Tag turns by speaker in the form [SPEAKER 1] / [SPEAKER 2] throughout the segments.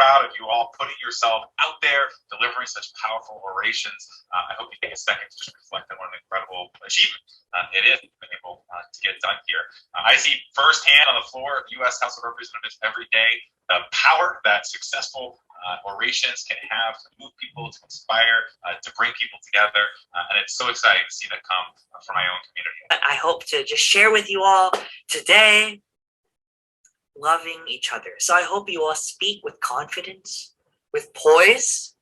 [SPEAKER 1] proud of you all putting yourself out there, delivering such powerful orations. I hope you take a second to just reflect on what an incredible achievement it is been able to get done here. I see firsthand on the floor of U.S. House of Representatives every day the power that successful orations can have to move people, to inspire, to bring people together. And it's so exciting to see that come from my own community.
[SPEAKER 2] I hope to just share with you all today, loving each other. So I hope you all speak with confidence, with poise,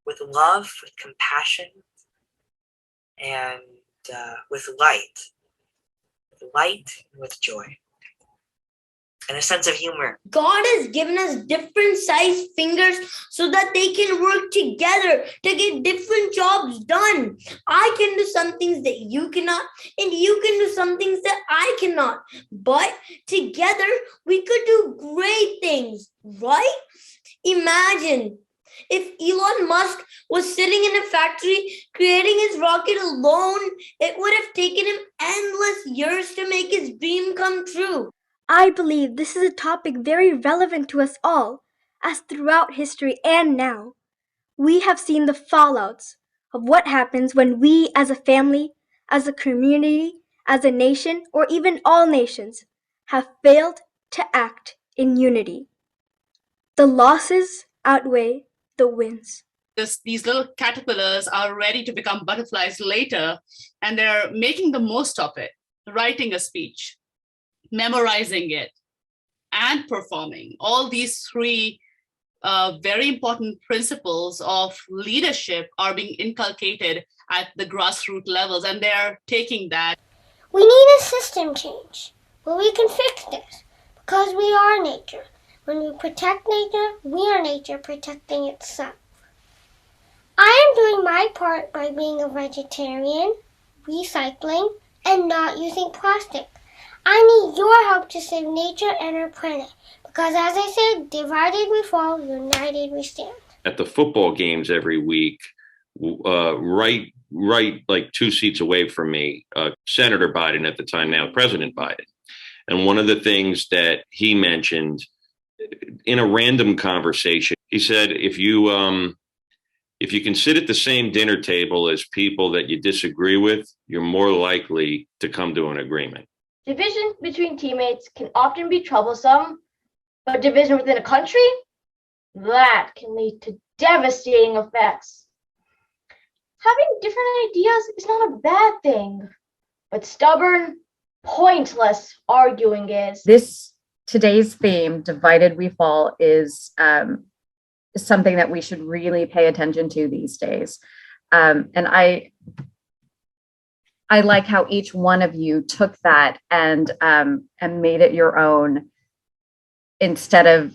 [SPEAKER 2] with love, with compassion, and with light and with joy. And a sense of humor.
[SPEAKER 3] God has given us different sized fingers so that they can work together to get different jobs done. I can do some things that you cannot, and you can do some things that I cannot. But together, we could do great things, right? Imagine if Elon Musk was sitting in a factory creating his rocket alone. It would have taken him endless years to make his dream come true.
[SPEAKER 4] I believe this is a topic very relevant to us all, as throughout history and now, we have seen the fallouts of what happens when we as a family, as a community, as a nation, or even all nations, have failed to act in unity. The losses outweigh the wins.
[SPEAKER 5] These little caterpillars are ready to become butterflies later, and they're making the most of it, writing a speech, memorizing it, and performing. All these three very important principles of leadership are being inculcated at the grassroots levels, and they're taking that.
[SPEAKER 6] We need a system change, but we can fix this because we are nature. When we protect nature, we are nature protecting itself. I am doing my part by being a vegetarian, recycling, and not using plastic. I need your help to save nature and our planet, because as I said, divided we fall, united we stand.
[SPEAKER 7] At the football games every week, right like 2 seats away from me, Senator Biden at the time, now President Biden. And one of the things that he mentioned in a random conversation, he said, if you can sit at the same dinner table as people that you disagree with, you're more likely to come to an agreement.
[SPEAKER 8] Division between teammates can often be troublesome, but division within a country, that can lead to devastating effects. Having different ideas is not a bad thing, but stubborn, pointless arguing is.
[SPEAKER 9] Today's theme, Divided We Fall, is something that we should really pay attention to these days. And I like how each one of you took that and made it your own, instead of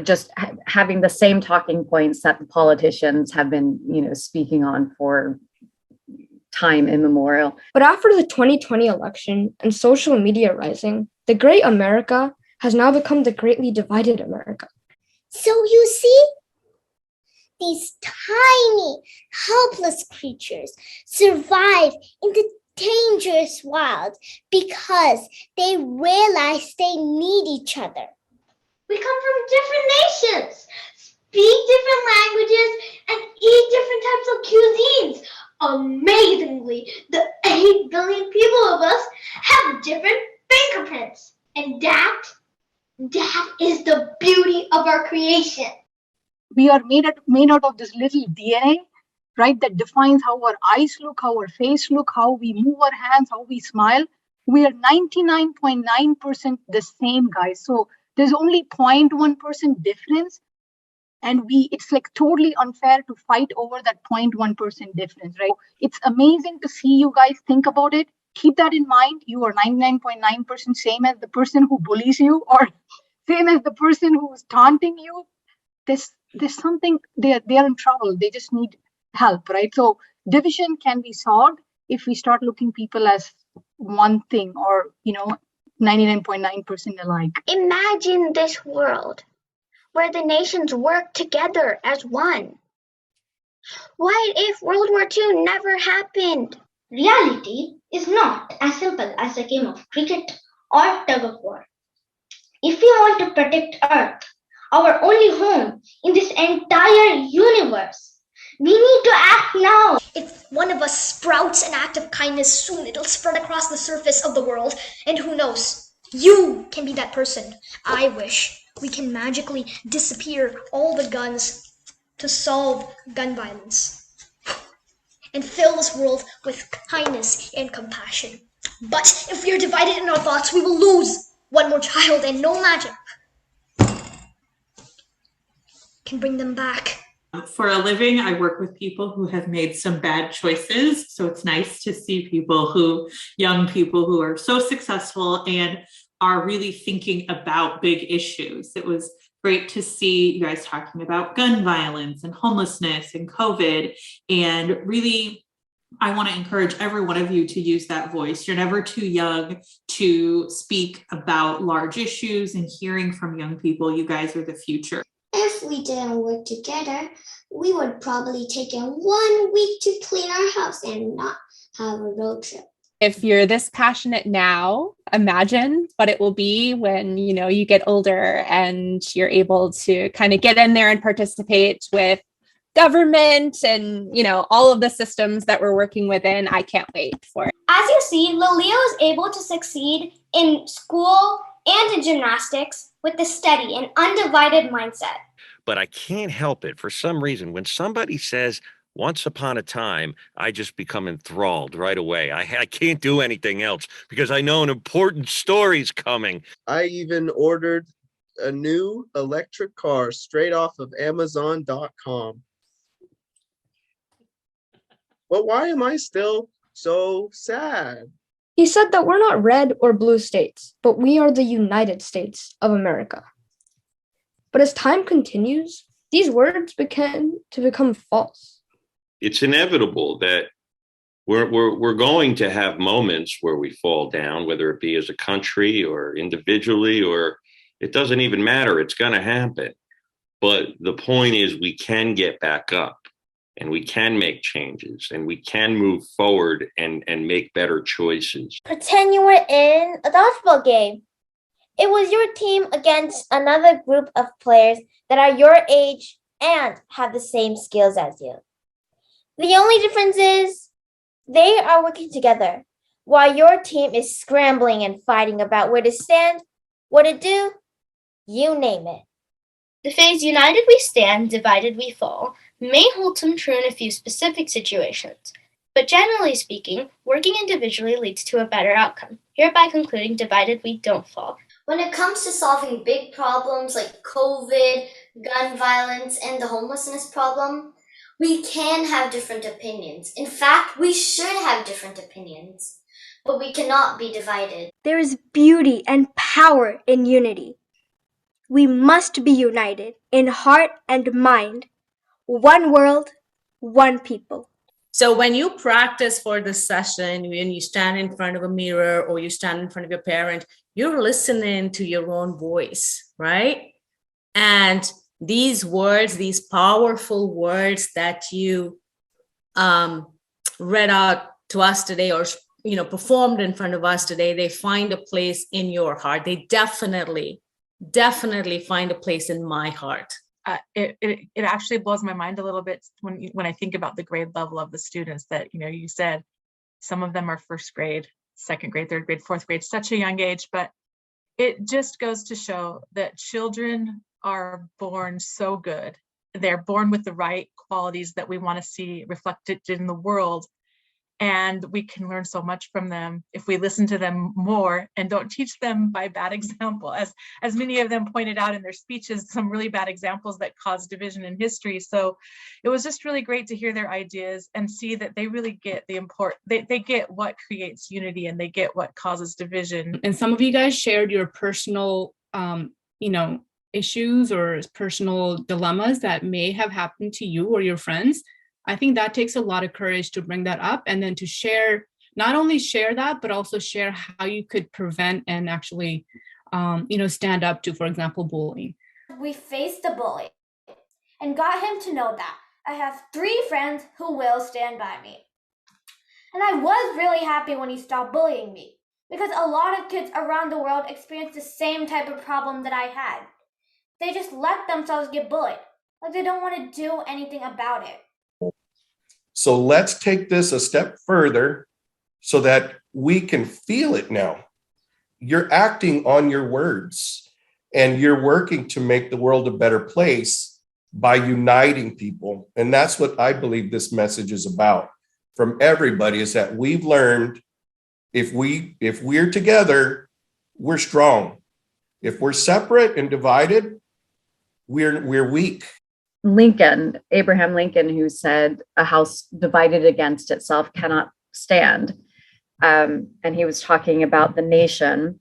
[SPEAKER 9] just having the same talking points that the politicians have been, speaking on for time immemorial.
[SPEAKER 10] But after the 2020 election and social media rising, the great America has now become the greatly divided America.
[SPEAKER 6] So you see, these tiny, helpless creatures survive in the dangerous wild because they realize they need each other. We come from different nations, speak different languages, and eat different types of cuisines. Amazingly, the 8 billion people of us have different fingerprints. And that is the beauty of our creation.
[SPEAKER 11] We are made out of this little DNA, right, that defines how our eyes look, how our face look, how we move our hands, how we smile. We are 99.9% the same, guys. So there's only 0.1% difference. And it's like totally unfair to fight over that 0.1% difference, right? It's amazing to see you guys think about it. Keep that in mind. You are 99.9% same as the person who bullies you, or same as the person who's taunting you. There's something, they are in trouble. They just need help, right? So division can be solved if we start looking people as one thing, or 99.9% alike.
[SPEAKER 6] Imagine this world where the nations work together as one. What if World War II never happened? Reality is not as simple as a game of cricket or tug of war. If we want to protect Earth, our only home in this entire universe, we need to act now.
[SPEAKER 12] If one of us sprouts an act of kindness, soon it'll spread across the surface of the world. And who knows? You can be that person. I wish we can magically disappear all the guns to solve gun violence and fill this world with kindness and compassion. But if we are divided in our thoughts, we will lose one more child, and no magic can bring them back.
[SPEAKER 13] For a living, I work with people who have made some bad choices. So it's nice to see young people who are so successful and are really thinking about big issues. It was great to see you guys talking about gun violence and homelessness and COVID. And really, I want to encourage every one of you to use that voice. You're never too young to speak about large issues, and hearing from young people. You guys are the future.
[SPEAKER 6] If we didn't work together, we would probably take in 1 week to clean our house and not have a road trip.
[SPEAKER 14] If you're this passionate now, imagine what it will be when, you get older and you're able to kind of get in there and participate with government and, all of the systems that we're working within. I can't wait for it.
[SPEAKER 6] As you see, Lilia is able to succeed in school and in gymnastics with a steady and undivided mindset.
[SPEAKER 7] But I can't help it. For some reason, when somebody says, once upon a time, I just become enthralled right away. I can't do anything else because I know an important story's coming.
[SPEAKER 15] I even ordered a new electric car straight off of Amazon.com. But why am I still so sad?
[SPEAKER 10] He said that we're not red or blue states, but we are the United States of America. But as time continues, these words begin to become false.
[SPEAKER 7] It's inevitable that we're going to have moments where we fall down, whether it be as a country or individually, or it doesn't even matter. It's going to happen. But the point is, we can get back up and we can make changes and we can move forward and make better choices.
[SPEAKER 6] Pretend you were in a dodgeball game. It was your team against another group of players that are your age and have the same skills as you. The only difference is they are working together while your team is scrambling and fighting about where to stand, what to do, you name it.
[SPEAKER 16] The phrase united we stand, divided we fall may hold some true in a few specific situations, but generally speaking, working individually leads to a better outcome, hereby concluding divided we don't fall.
[SPEAKER 12] When it comes to solving big problems like COVID, gun violence, and the homelessness problem, we can have different opinions. In fact, we should have different opinions, but we cannot be divided.
[SPEAKER 4] There is beauty and power in unity. We must be united in heart and mind. One world, one people.
[SPEAKER 17] So when you practice for this session, when you stand in front of a mirror or you stand in front of your parent, you're listening to your own voice, right? And these words, these powerful words that you read out to us today, or performed in front of us today, they find a place in your heart. They definitely find a place in my heart.
[SPEAKER 18] It actually blows my mind a little bit when I think about the grade level of the students that, you said some of them are first grade, second grade, third grade, fourth grade, such a young age, but it just goes to show that children are born so good. They're born with the right qualities that we want to see reflected in the world. And we can learn so much from them if we listen to them more and don't teach them by bad example. As many of them pointed out in their speeches, some really bad examples that caused division in history. So it was just really great to hear their ideas and see that they really get the they get what creates unity and they get what causes division.
[SPEAKER 5] And some of you guys shared your personal, issues or personal dilemmas that may have happened to you or your friends. I think that takes a lot of courage to bring that up and then to share, not only share that, but also share how you could prevent and actually, stand up to, for example, bullying.
[SPEAKER 12] We faced the bully and got him to know that I have 3 friends who will stand by me. And I was really happy when he stopped bullying me.
[SPEAKER 19] Because a lot of kids around the world experience the same type of problem that I had. They just let themselves get bullied. Like they don't want to do anything about it.
[SPEAKER 20] So let's take this a step further so that we can feel it now. You're acting on your words and you're working to make the world a better place by uniting people. And that's what I believe this message is about from everybody, is that we've learned if we're together, we're strong. If we're separate and divided, we're weak.
[SPEAKER 9] Abraham Lincoln, who said, "A house divided against itself cannot stand." And he was talking about the nation.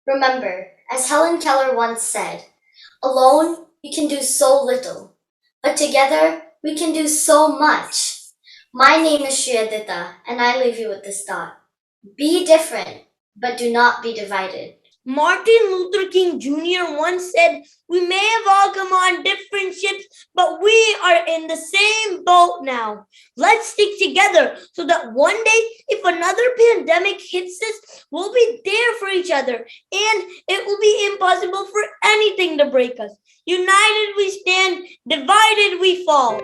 [SPEAKER 21] Remember, as Helen Keller once said, alone we can do so little, but together we can do so much. My name is Shriyadita, and I leave you with this thought. Be different, but do not be divided.
[SPEAKER 3] Martin Luther King Jr. once said, "We may have all come on different ships, but we are in the same boat now. Let's stick together so that one day, if another pandemic hits us, we'll be there for each other, and it will be impossible for anything to break us. United we stand, divided we fall."